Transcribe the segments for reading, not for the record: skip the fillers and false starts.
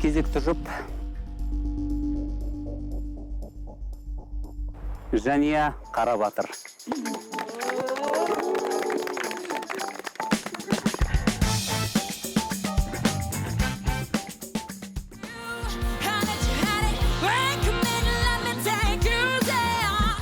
кезекті жұп Жания Қарабатыр.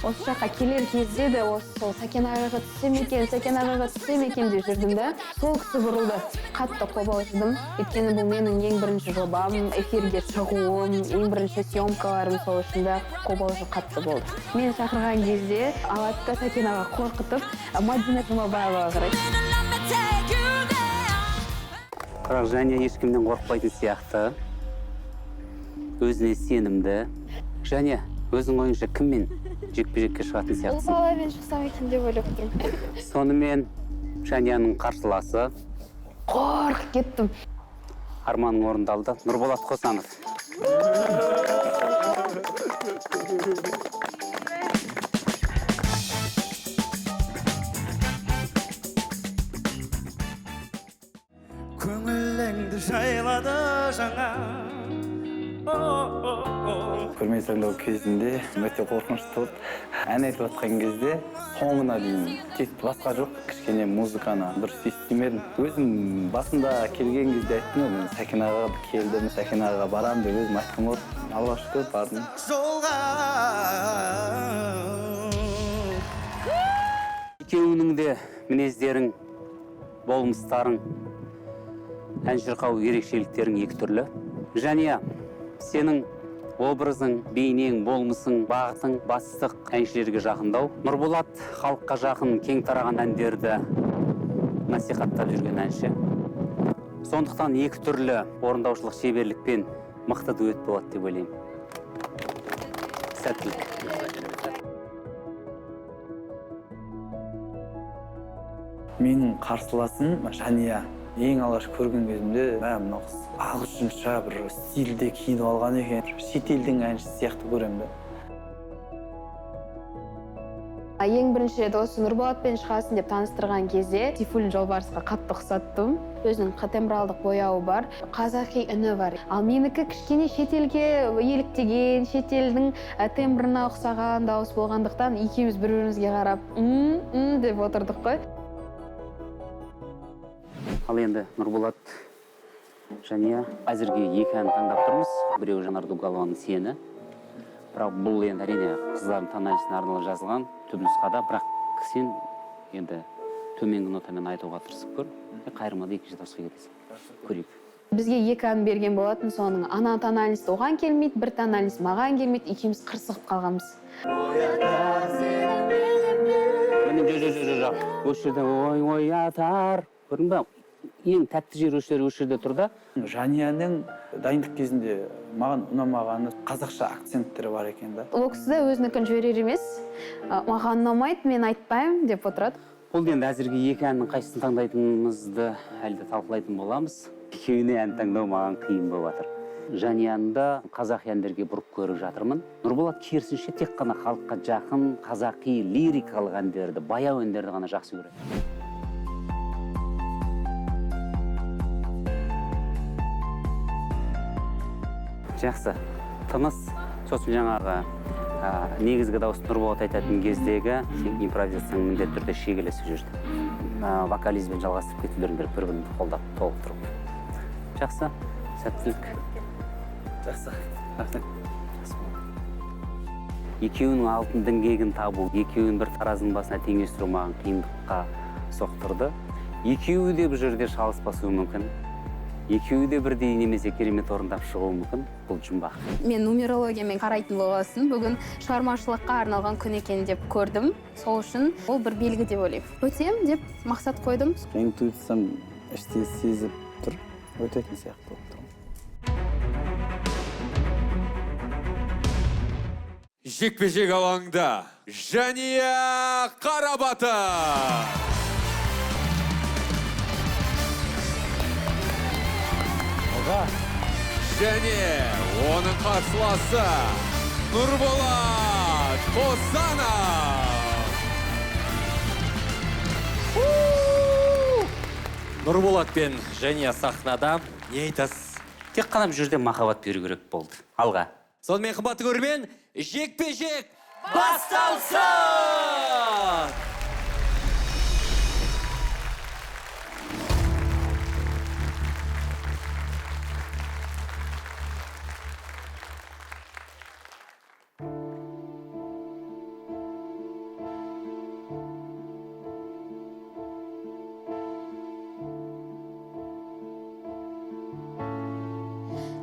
Осы жаққа келер кезде де сол Сәкен ағаға түссем екен, Сәкен ағаға түссем екен деп жүрдім да. Сол кісі бұрылды. Қатты қобалжыдым. Өйткені бұл менің ең бірінші жобам, эфирге шығуым, ең бірінші съемкаларым, сол үшін де қобалжу қатты болды. Мен шақырған кезде алады да Сәкен аға қорқытып, Мадина Жұмабаеваға қарайды. Бірақ Жания ешкімнен қорықпайтын сияқты. Өзіне сенімді. Жания, өзің ойыңша кіммен жекпе-жекке шығатын сияқтысың? Ол баламен шықсам екен деп ойлап тұрмын. Сонымен Жанияның қарсыласы. Қорқып кеттім. Арманың орындалды. Нұрболат Қосанов. Көңіліңді жайлады жаңа. Көрмей сайлау кезінде өте қорқынышты болды. Ән айтып жатқан кезде соңына дейін тек басқа жоқ, кішкене музыканы дұрыс естімедім. Өзім басында келген кезде айттым, мен Сәкен ағаға келдім, Сәкен ағаға барам деп өзім айтқым болды. Аллаға шүкір бардым. Жолға Екеуінің де мінездерің, болмыстарың, ән шырқау ерекшеліктерің екі түрлі. Жания, сенің образың, бейнең, болмысың, бағытың, бастық әншілерге жақындау. Нұрболат халыққа жақын, кең тараған әндерді насихаттап жүрген әнші. Сондықтан екі түрлі орындаушылық шеберлікпен мықты дуэт болады деп ойлаймын. Сәттілік. Менің қарсыласым Жания. Ең алғаш көрген кезімде, мынау қыз ағылшынша бір стильде киініп алған екен. Шетелдің әншісі сияқты көремін да. Ең бірінші рет осы Нұрболатпен шығасын деп таныстырған кезде Сейфуллин Жолбарысқа қатты ұқсаттым. Өзінің тембралдық бояуы бар, қазақи үні бар. Ал менікі кішкене шетелге еліктеген, шетелдің тембрына ұқсаған дауыс болғандықтан екеуміз бір-бірімізге қарап деп отырдық қой. Ал енді Нұрболат, Жания, әзірге екі ән таңдап тұрмыз. Біреуі Жанар Дугалованың Сені. Бірақ бұл енді әрине қыздардың таңдамасына арналып жазылған түпнұсқада, бірақ сен енді төменгі нотамен айтуға тырысып көр. Қайырмада екінші дауысқа кетесің. Көрейік. Бізге екі ән берген болатын, соның ана тональность оған келмейді, бір тональность маған келмейді, екеуміз қырсығып қалғанбыз. Осы жерде ой атар. Көрдің бе? Ең тәтті жер осы жерде тұр да. Жанияның дайындық кезінде маған ұнамағаны қазақша акценттері бар екен да. Ол кісі де өзінікін жіберер емес, маған ұнамайды, мен айтпаймын деп отырады. Бұл енді әзірге екі әннің қайсысын таңдайтынымызды әлде талқылайтын боламыз. Екеуіне ән таңдау маған қиын болып жатыр. Жанияны қазақ әндерге бұрып көріп жатырмын. Нұрболат керісінше тек қана халыққа жақын, қазақи, лирикалық әндерді, баяу әндерді ғана жақсы көреді. Жақсы, тыныс, сосын жаңағы негізгі дауыс Нұрболат айтатын кездегі импровизацияның міндетті түрде шегелесіп жүрді. Вокализммен жалғастырып кетулерін бір-бірін қолдап толықтыру. Жақсы, сәттілік. Жақсы. Екеуінің алтын діңгегін табу, екеуін бір таразының басына теңестіру маған қиындыққа соқтырды. Екеуі де бір жерде шалыспасуы мүмкін. Екеуі де бірдей немесе керемет орындап шығуы мүмкін. Бұл жұмбақ. Мен нумерологиямен қарайтын болғасын, бүгін шығармашылыққа арналған күн екен деп көрдім. Сол үшін ол бір белгі деп ойлаймын. Өтем деп мақсат қойдым. Интуициям іште сезіп тұр, өтетін сияқты болып тұр. Жекпе-жек алаңында Жания Қарабатыр. Және оның қарсыласы Нұрболат Қосанов. Нұрболат пен Жания сахнада. Не айтасыз? тек қана бұл жерде махаббат беру керек болды. Алға. Сонымен қымбатты көрермен, жекпе-жек басталсын!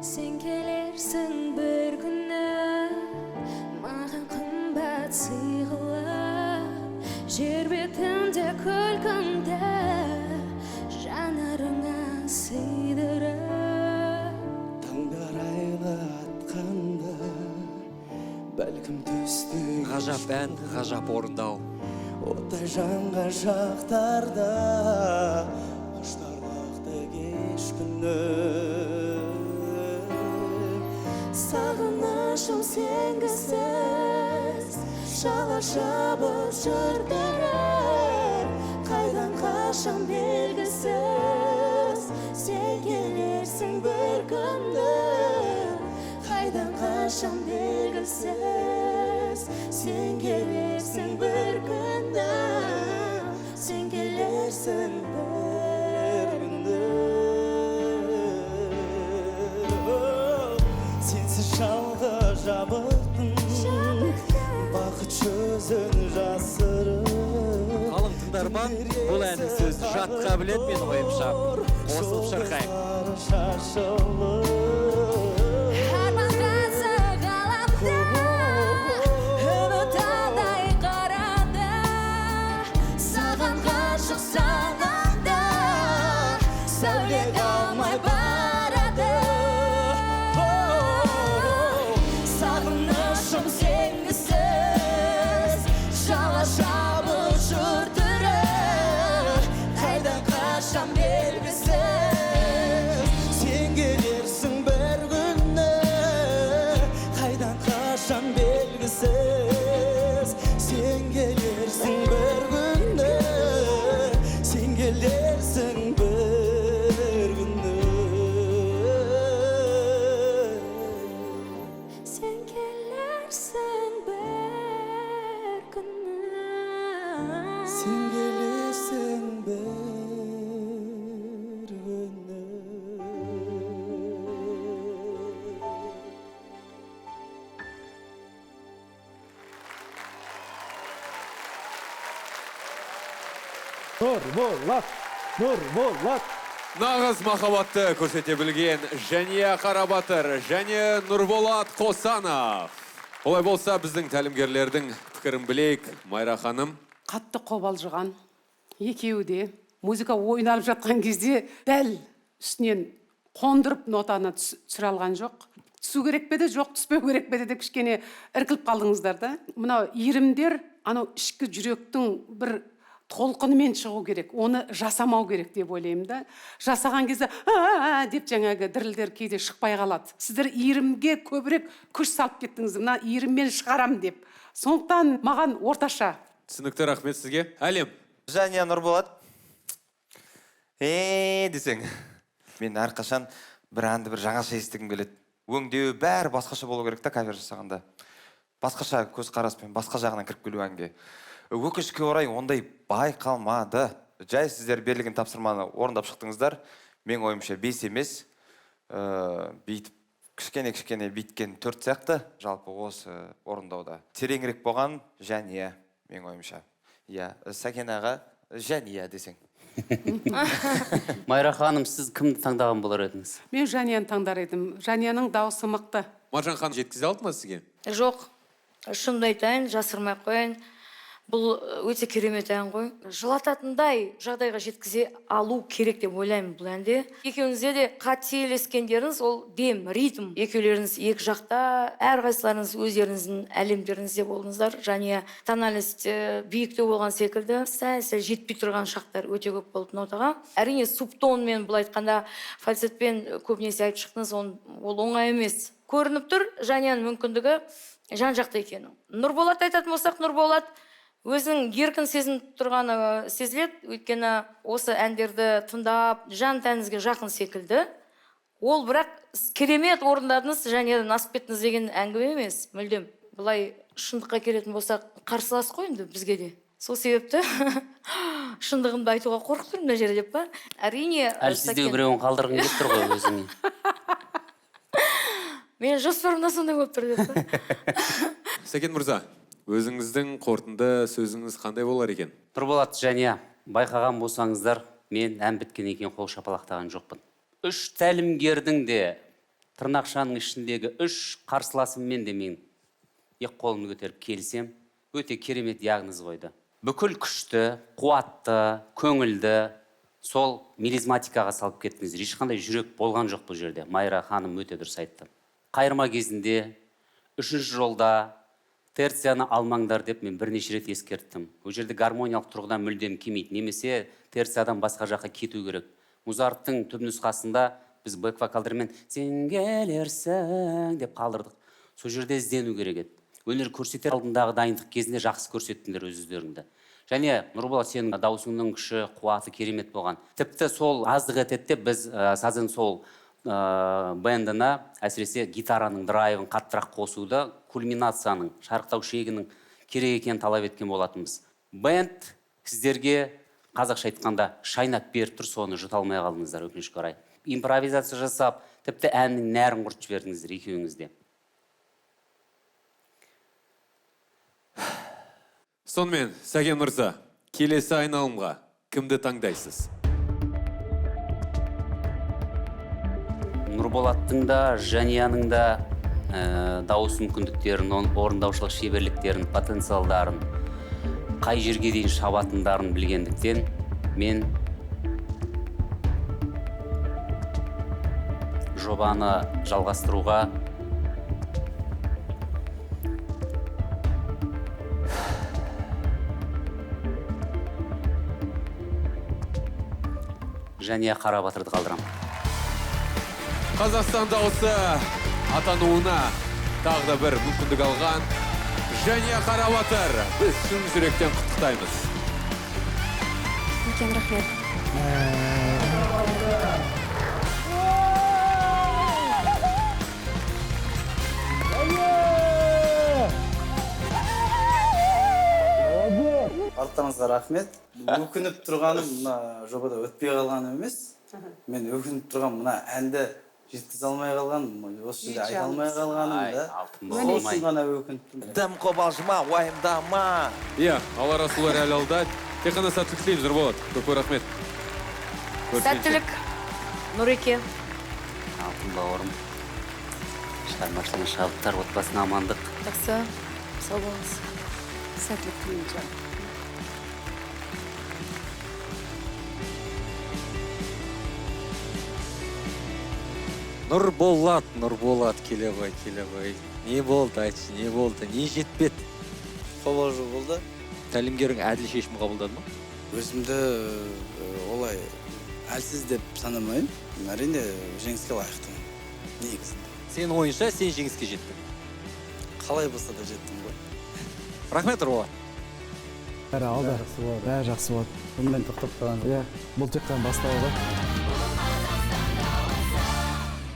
Sen gelirsin bir güne, mağan kımbat sığılır. Jер betinde kölkümde, janarına sığdırır. Tаңдар айлатқанда бәлкім түстік Ғажап ән, ғажап орындау. оттай жанға жақтарда құштарлықты кеш күні Sağınışım sengisiz, şala-şabı sürdürür. Kaydan kaçan belgisiz, sen gelirsin bir günde. Kaydan kaçan belgisiz, sen gelirsin bir günde. Sen gelirsin bir günde. Sensiz жалға жабықтым бақыт жүзін жасырып Қалың тыңдарман, бұл әннің сөзі жатқа білет мен ойымша. Қосылып шырқайық. Harmanғасы ғаламда, үміт адай қарады. Саған ғашық санамда, сәуле қалмай барады. Сағынышым сенгісіз, шала-шабы жүрдірір. Қайдан қашан белгісіз, Сен келерсің бір күні қайдан қашан белгісіз Сен келерсің бір күні Сен келерсің бір күні sen gelirsin bir günü. Сен келерсің бір күні Нағыз махаббатты көрсете білген Жәния Қарабатыр және Нұрболат Қосанов. Олай болса, біздің тәлімгерлердің пікірін білейік. Майра ханым. Қатты қобалжыған екеуі де музыка ойналып жатқан кезде дәл үстінен қондырып нотаны түсіре алған жоқ. Түсу керек пе де, жоқ түспеу керек пе де деп кішкене іркіліп қалдыңыздар да. Мынау иірімдер анау ішкі жүректің бір толқынымен шығу керек. Оны жасамау керек деп ойлаймын да. Жасаған кезде деп жаңағы дірілдер кейде шықпай қалады. Сіздер иірімге көбірек күш салып кеттіңіз. Мына иіріммен шығарам деп. Сондықтан маған орташа. Түсінікті, рахмет сізге. Әлем. Жәния Нұрболат. Десең. Мен әрқашан бір әнді бір жаңаша естігім келеді. Өңдеу бәрі басқаша болу керек та кавер жасағанда. Басқаша көзқараспен, басқа жағынан кіріп келу әнге. Өкінішке орай ондай байқалмады. Жай сіздер берілген тапсырманы орындап шықтыңыздар. Мен ойымша 5 емес, бүйтіп кішкене бүйткен 4 сияқты жалпы осы орындауда. Тереңірек болған Жәния, мен ойымша. Иә, Сәкен аға Жәния десең. Майра ханым, сіз кімді таңдаған болар едіңіз? Мен Жәнияны таңдар едім. Жәнияның дауысы мықты. Маржан ханым жеткізе алды ма сізге? Жоқ, шынымды айтайын, жасырмай ақ қояйын. Бұл өте керемет ән ғой. Жылататындай жағдайға жеткізе алу керек деп ойлаймын бұл әнде. Екеуіңізде де қателескендеріңіз ол дем, ритм. Екеулеріңіз екі жақта, әрқайсыларыңыз өздеріңіздің әлемдеріңізде болдыңыздар. Және тональность биіктеу болған секілді, сәл жетпей тұрған шақтар өте көп болды нотаға. Әрине субтонмен бұл айтқанда фальцетпен көбінесе айтып шықтыңыз, ол оңай емес. Көрініп тұр Жәнияның мүмкіндігі жан жақта екені. Нұрболат айтатын болсақ, Нұрболат өзінің еркін сезініп тұрғаны сезіледі, өйткені осы әндерді тыңдап, жан тәніңізге жақын секілді. Ол бірақ сіз керемет орындадыңыз, және насып кеттіңіз деген әңгіме емес, мүлдем. Бұлай шындыққа келетін болсақ, қарсылас қой енді бізге де. Сол себепті шындығымды айтуға қорқып тұрмын мына жерде деп па? Әрине, Әлі сіздегі біреуін қалдырғың келіп тұр ғой өзіңе. Мен жоспарымда сондай болып тұр деп па? Сәкен мырза, өзіңіздің қорытынды сөзіңіз қандай болар екен? Нұрболат және байқаған болсаңыздар, мен ән біткен екен қол шапалақтаған жоқпын. 3 тәлімгердің де тырнақшаның ішіндегі 3 қарсыласыммен де мен екі қолымды көтеріп келсем, өте керемет диагноз қойды. Бүкіл күшті, қуатты, көңілді сол мелизматикаға салып кеттіңіздер. Ешқандай жүрек болған жоқ бұл жерде. Майра ханым өте дұрыс айтты. Қайырма кезінде 3-ші жолда терцияны алмаңдар деп мен бірнеше рет ескерттім. Ол жерде гармониялық тұрғыдан мүлдем келмейді. Немесе терциядан басқа жаққа кету керек. Музарттың түпнұсқасында біз бэк-вокалдармен сен келерсің деп қалдырдық. Сол жерде іздену керек еді. Өнер көрсетер алдындағы дайындық кезінде жақсы көрсеттіңдер өздеріңді. Және Нұрболат, сенің даусыңның күші, қуаты керемет болған. Тіпті сол аздық ететте біз сазын сол бендіне, әсіресе гитараның драйвын қаттырақ қосуды, кульминацияның, шарықтау шегінің керек екенін талап еткен болатынбыз. Бенд сіздерге қазақша айтқанда шайнап беріп тұр, соны жұта алмай қалдыңыздар, өкінішке орай. Импровизация жасап, тіпті әннің нәрін құртып жібердіңіздер екеуіңізде. Сонымен, Сәкен мырза, келесі айналымға кімді таңдайсыз? Нұрболаттың да, Жанияның да дауыс мүмкіндіктерін, орындаушылық шеберліктерін, потенциалдарын, қай жерге дейін шабатындарын білгендіктен, мен жобаны жалғастыруға Жания Қарабатырды қалдырамын. Қазақстан дауысы атануына тағы да бір мүмкіндік алған Жания Қарабатыр. Біз шын жүректен құттықтаймыз. Үлкен рахмет. Арттарыңызға рахмет. Өкініп тұрғаным мына жобада өтпей қалғаным емес. Мен өкініп тұрған мына әнді жеткізе алмай қалғаным, осы жерде айта алмай қалғаным да. Сосын ғана өкініп. Дым қобалжыма, уайымдама. Иә, Алла Расулар әлі алда. Тек қана сәттілік тілейміз, Нұрболат. Көп рахмет. Сәттілік, Нұреке. Алтын бауырым. Шығармашылығын шабыттар, отбасына амандық. Жақсы, сау болыңыз. Сәттілік тілеймін жаным. Нұрболат, келе ғой. Не болды, айтшы, не болды, не жетпеді? Қобалжу болды. Тәлімгерің әділ шешім қабылдады ма? Өзімді олай әлсіз деп санамаймын. Әрине жеңіске лайықтымын. Негізінде. Сен ойынша, сен жеңіске жеттің. Қалай болса да жеттім ғой. Рахмет, Нұрболат. Бәрі жақсы болады. Бұнымен тоқтап қалған. Иә, бұл тек қана бастауы ғой.